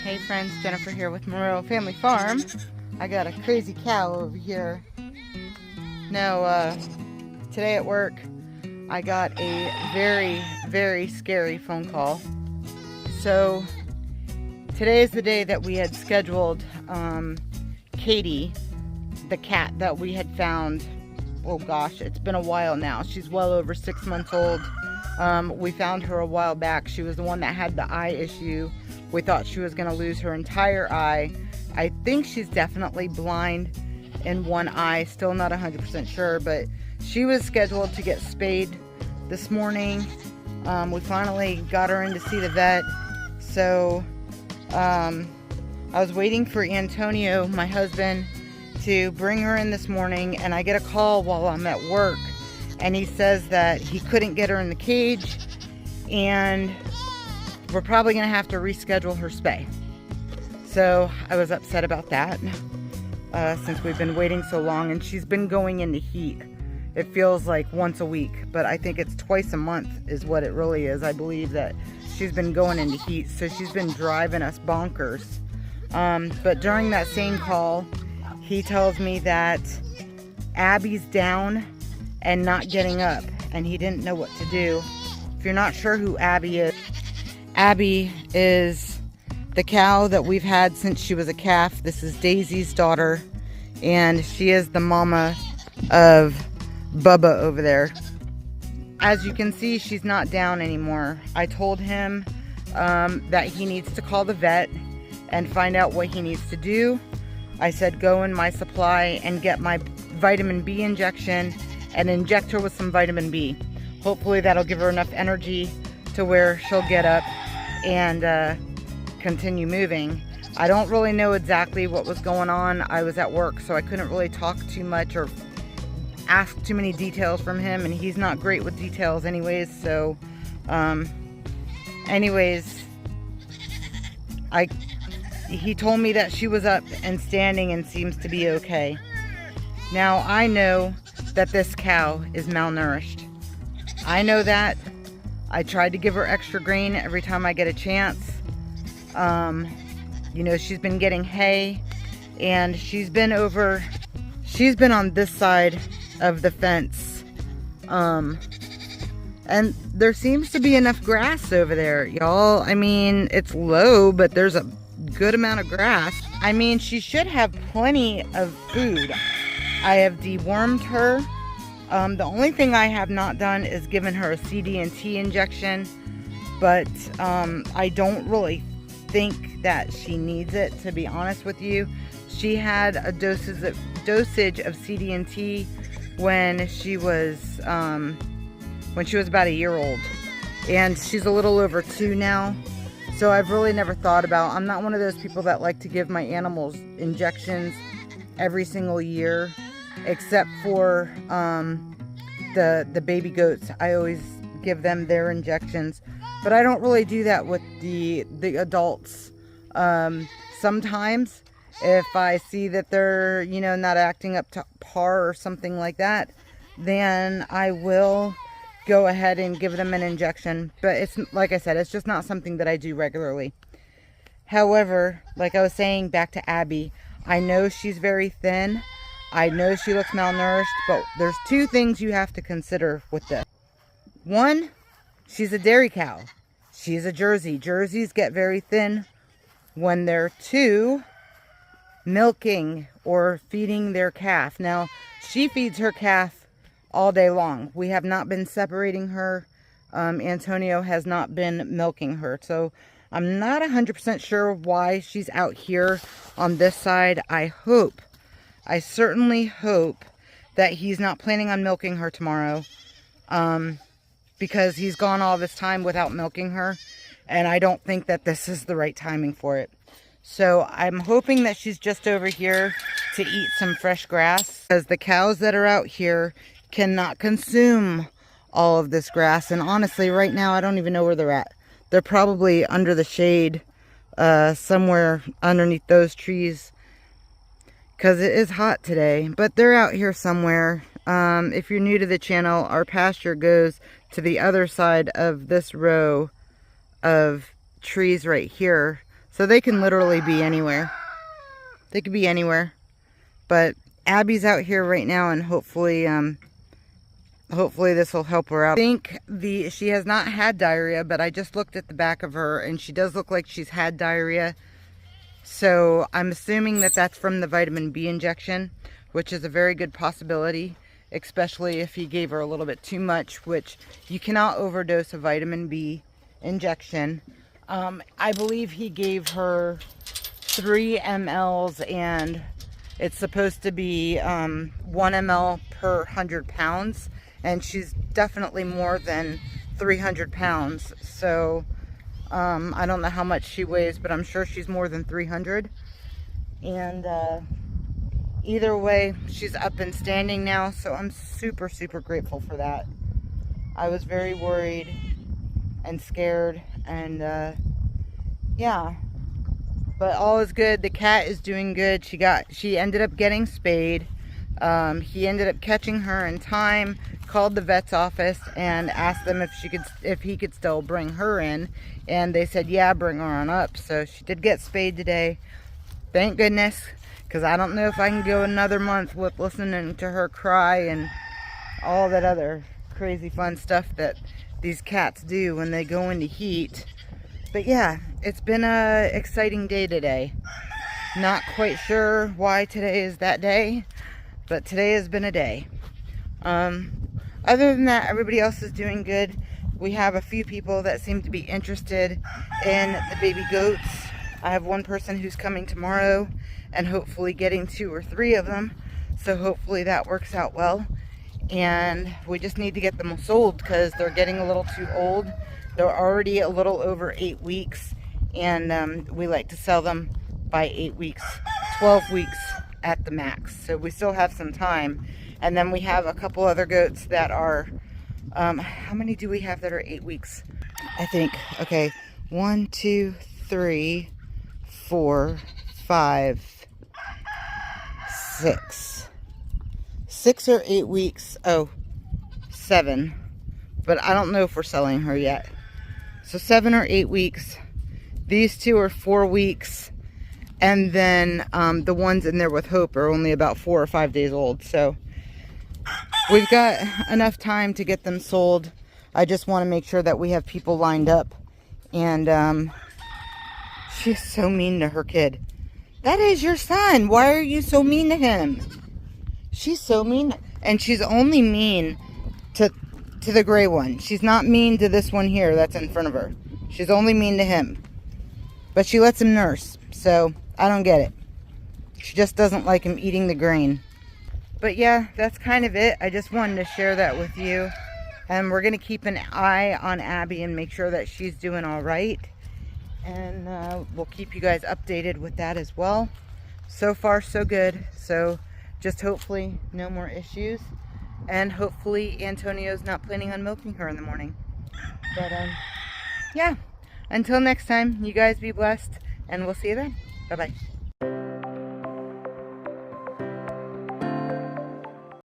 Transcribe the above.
Hey friends, Jennifer here with Moreau Family Farm. I got a crazy cow over here. Now, today at work, I got a very scary phone call. So, today is the day that we had scheduled Katie, the cat that we had found. Oh gosh, it's been a while now. She's well over 6 months old. We found her a while back. She was the one that had the eye issue. We thought she was going to lose her entire eye. I think she's definitely blind in one eye. Still not 100% sure, but she was scheduled to get spayed this morning. We finally got her in to see the vet. So I was waiting for Antonio, my husband, to bring her in this morning, and I get a call while I'm at work, and he says that he couldn't get her in the cage and we're probably going to have to reschedule her spay. So I was upset about that since we've been waiting so long, and she's been going into heat. It feels like once a week, but I think it's twice a month is what it really is. I believe that she's been going into heat, so she's been driving us bonkers. But during that same call, he tells me that Abby's down and not getting up, and he didn't know what to do. If you're not sure who Abby is the cow that we've had since she was a calf. This is Daisy's daughter, and she is the mama of Bubba over there. As you can see, she's not down anymore. I told him that he needs to call the vet and find out what he needs to do. I said go in my supply and get my vitamin B injection and inject her with some vitamin B. Hopefully that'll give her enough energy to where she'll get up and continue moving. I don't really know exactly what was going on. I was at work, so I couldn't really talk too much or ask too many details from him, and he's not great with details anyways. So he told me that she was up and standing and seems to be okay. Now I know that this cow is malnourished. I know that. I tried to give her extra grain every time I get a chance. You know, she's been getting hay, and she's been on this side of the fence. And there seems to be enough grass over there, y'all. I mean, it's low, but there's a good amount of grass. I mean, she should have plenty of food. I have dewormed her. The only thing I have not done is given her a CD&T injection, but I don't really think that she needs it, to be honest with you. She had a dosage of CD&T when she was about a year old, and she's a little over 2 now. So I've really never thought about. I'm not one of those people that like to give my animals injections every single year, except for the baby goats. I always give them their injections, but I don't really do that with the adults. Sometimes if I see that they're, you know, not acting up to par or something like that, then I will go ahead and give them an injection. But it's, like I said, it's just not something that I do regularly. However, like I was saying, back to Abby, I know she's very thin. I know she looks malnourished, but there's 2 things you have to consider with this. One, she's a dairy cow. She's a Jersey. Jerseys get very thin when they're 2, milking or feeding their calf. Now, she feeds her calf all day long. We have not been separating her. Antonio has not been milking her. So I'm not 100% sure why she's out here on this side. I certainly hope that he's not planning on milking her tomorrow, because he's gone all this time without milking her, and I don't think that this is the right timing for it. So I'm hoping that she's just over here to eat some fresh grass, because the cows that are out here cannot consume all of this grass. And honestly, right now, I don't even know where they're at. They're probably under the shade, somewhere underneath those trees, because it is hot today, but they're out here somewhere. If you're new to the channel, our pasture goes to the other side of this row of trees right here. So they can literally be anywhere. They could be anywhere. But Abby's out here right now, and hopefully this will help her out. I think she has not had diarrhea, but I just looked at the back of her and she does look like she's had diarrhea. So I'm assuming that that's from the vitamin B injection, which is a very good possibility, especially if he gave her a little bit too much, which you cannot overdose a vitamin B injection. I believe he gave her 3 mLs, and it's supposed to be 1 ml per 100 pounds. And she's definitely more than 300 pounds. So I don't know how much she weighs, but I'm sure she's more than 300. And either way, she's up and standing now. So I'm super, super grateful for that. I was very worried and scared. And yeah, but all is good. The cat is doing good. She ended up getting spayed. He ended up catching her in time, called the vet's office and asked them if he could still bring her in, and they said yeah, bring her on up. So she did get spayed today, thank goodness, because I don't know if I can go another month with listening to her cry and all that other crazy fun stuff that these cats do when they go into heat. But yeah, it's been a exciting day today. Not quite sure why today is that day, but today has been a day. Other than that, everybody else is doing good. We have a few people that seem to be interested in the baby goats. I have one person who's coming tomorrow and hopefully getting 2 or 3 of them. So hopefully that works out well. And we just need to get them sold because they're getting a little too old. They're already a little over 8 weeks. And we like to sell them by 8 weeks, 12 weeks at the max. So we still have some time. And then we have a couple other goats that are, how many do we have that are 8 weeks? I think, okay, 1, 2, 3, 4, 5, 6. 6 or 8 weeks. Oh, 7. But I don't know if we're selling her yet. So 7 or 8 weeks. These 2 are 4 weeks. And then the ones in there with Hope are only about 4 or 5 days old. So we've got enough time to get them sold. I just want to make sure that we have people lined up. And she's so mean to her kid. That is your son. Why are you so mean to him? She's so mean. And she's only mean to the gray one. She's not mean to this one here that's in front of her. She's only mean to him. But she lets him nurse. So I don't get it. She just doesn't like him eating the grain. But yeah, that's kind of it. I just wanted to share that with you. And we're going to keep an eye on Abby and make sure that she's doing all right. And we'll keep you guys updated with that as well. So far, so good. So just hopefully no more issues. And hopefully Antonio's not planning on milking her in the morning. But yeah, until next time, you guys be blessed. And we'll see you then. Bye-bye.